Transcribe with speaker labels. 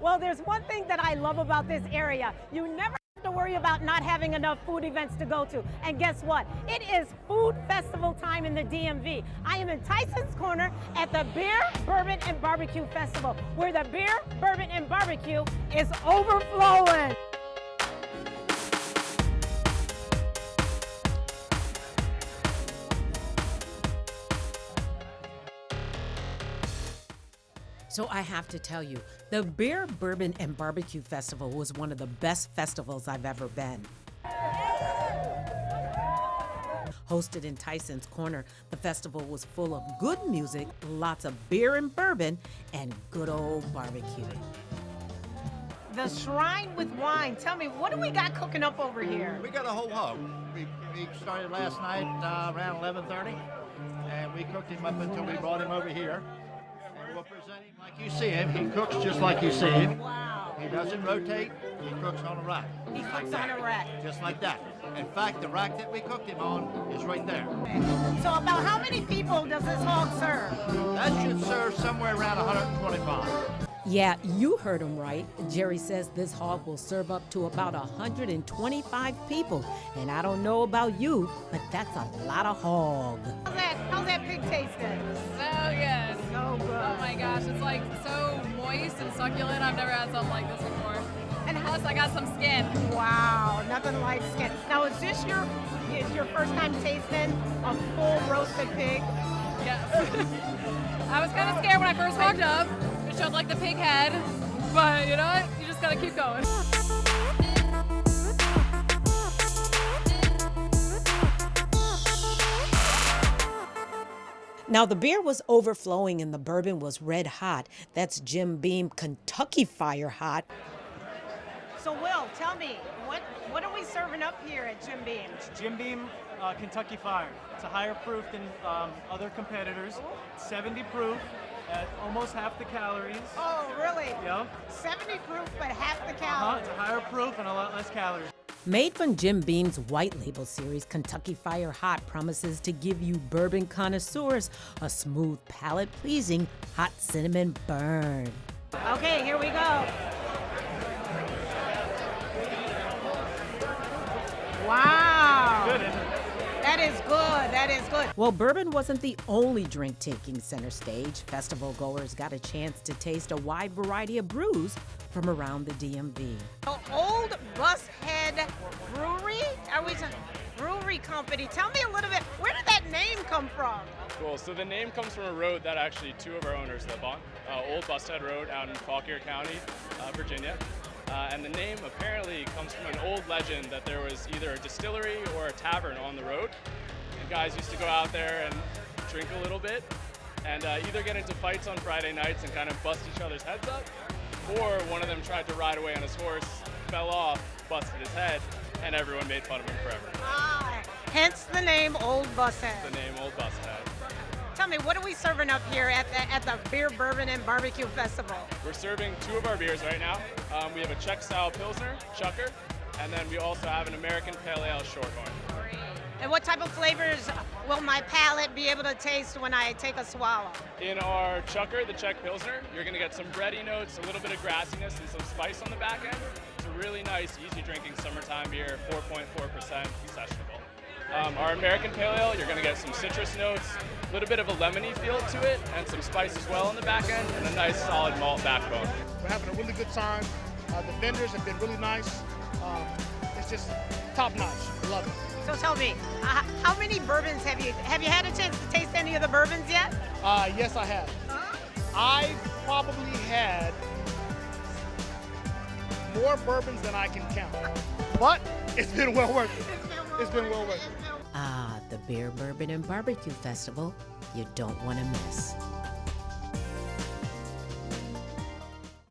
Speaker 1: Well, there's one thing that I love about this area. You never have to worry about not having enough food events to go to. And guess what? It is food festival time in the DMV. I am in Tyson's Corner at the Beer, Bourbon, and Barbecue Festival, where the beer, bourbon, and barbecue is overflowing. So I have to tell you, the Beer, Bourbon, and Barbecue Festival was one of the best festivals I've ever been. Hosted in Tyson's Corner, the festival was full of good music, lots of beer and bourbon, and good old barbecue. The Shrine with Wine. Tell me, what do we got cooking up over here?
Speaker 2: We got a whole hog. We started last night around 11:30, and we cooked him up until we brought him over here. We'll present him like you see him. He cooks just like you see him.
Speaker 1: Wow.
Speaker 2: He doesn't rotate. He cooks on a rack.
Speaker 1: He cooks on a rack.
Speaker 2: Just like that. In fact, the rack that we cooked him on is right there.
Speaker 1: So about how many people does this hog serve?
Speaker 2: That should serve somewhere around 125.
Speaker 1: Yeah, you heard him right. Jerry says this hog will serve up to about 125 people. And I don't know about you, but that's a lot of hog. How's that pig tasting?
Speaker 3: So good.
Speaker 1: So good.
Speaker 3: Oh my gosh, it's like so moist and succulent. I've never had something like this before. And plus I got some skin.
Speaker 1: Wow, nothing like skin. Now, is this your first time tasting a full roasted pig?
Speaker 3: Yes. I was kind of scared when I first walked up. It showed like the pig head, but you know what? You just gotta keep going.
Speaker 1: Now, the beer was overflowing and the bourbon was red hot. That's Jim Beam Kentucky Fire Hot. So, Will, tell me, what are we serving up here at Jim Beam?
Speaker 4: Jim Beam Kentucky Fire. It's a higher proof than other competitors. 70 proof at almost half the calories.
Speaker 1: Oh, really?
Speaker 4: Yep.
Speaker 1: 70 proof, but half the calories.
Speaker 4: It's a higher proof and a lot less calories.
Speaker 1: Made from Jim Beam's white label series, Kentucky Fire Hot promises to give you bourbon connoisseurs a smooth, palate-pleasing hot cinnamon burn. Okay, here we go. Wow.
Speaker 4: Good, isn't it?
Speaker 1: That is good. That is good. Well, bourbon wasn't the only drink taking center stage. Festival goers got a chance to taste a wide variety of brews from around the DMV. Old Bushead Brewery? Brewery company. Tell me a little bit, where did that name come from?
Speaker 5: Cool. So the name comes from a road that actually two of our owners live on, Old Bushead Road out in Fauquier County, Virginia. And the name apparently comes from an old legend that there was either a distillery or a tavern on the road. And guys used to go out there and drink a little bit and either get into fights on Friday nights and kind of bust each other's heads up, or one of them tried to ride away on his horse, fell off, busted his head, and everyone made fun of him forever.
Speaker 1: Hence the name Old Bushead.
Speaker 5: The name Old Bushead.
Speaker 1: Tell me, what are we serving up here at the Beer, Bourbon, and Barbecue Festival?
Speaker 5: We're serving two of our beers right now. We have a Czech-style Pilsner, Chucker, and then we also have an American Pale Ale Shorthorn.
Speaker 1: And what type of flavors will my palate be able to taste when I take a swallow?
Speaker 5: In our Chucker, the Czech Pilsner, you're going to get some bready notes, a little bit of grassiness, and some spice on the back end. It's a really nice, easy drinking summertime beer, 4.4% sessionable. Our American Pale Ale, you're going to get some citrus notes, a little bit of a lemony feel to it, and some spice as well on the back end, and a nice solid malt backbone.
Speaker 6: We're having a really good time. The vendors have been really nice. It's just top notch. I love it.
Speaker 1: So tell me, how many bourbons have you had a chance to taste any of the bourbons yet?
Speaker 6: Yes, I have. I've probably had more bourbons than I can count, but it's been well worth it. It's been well worth it.
Speaker 1: The Beer, Bourbon, and Barbecue Festival you don't want to miss.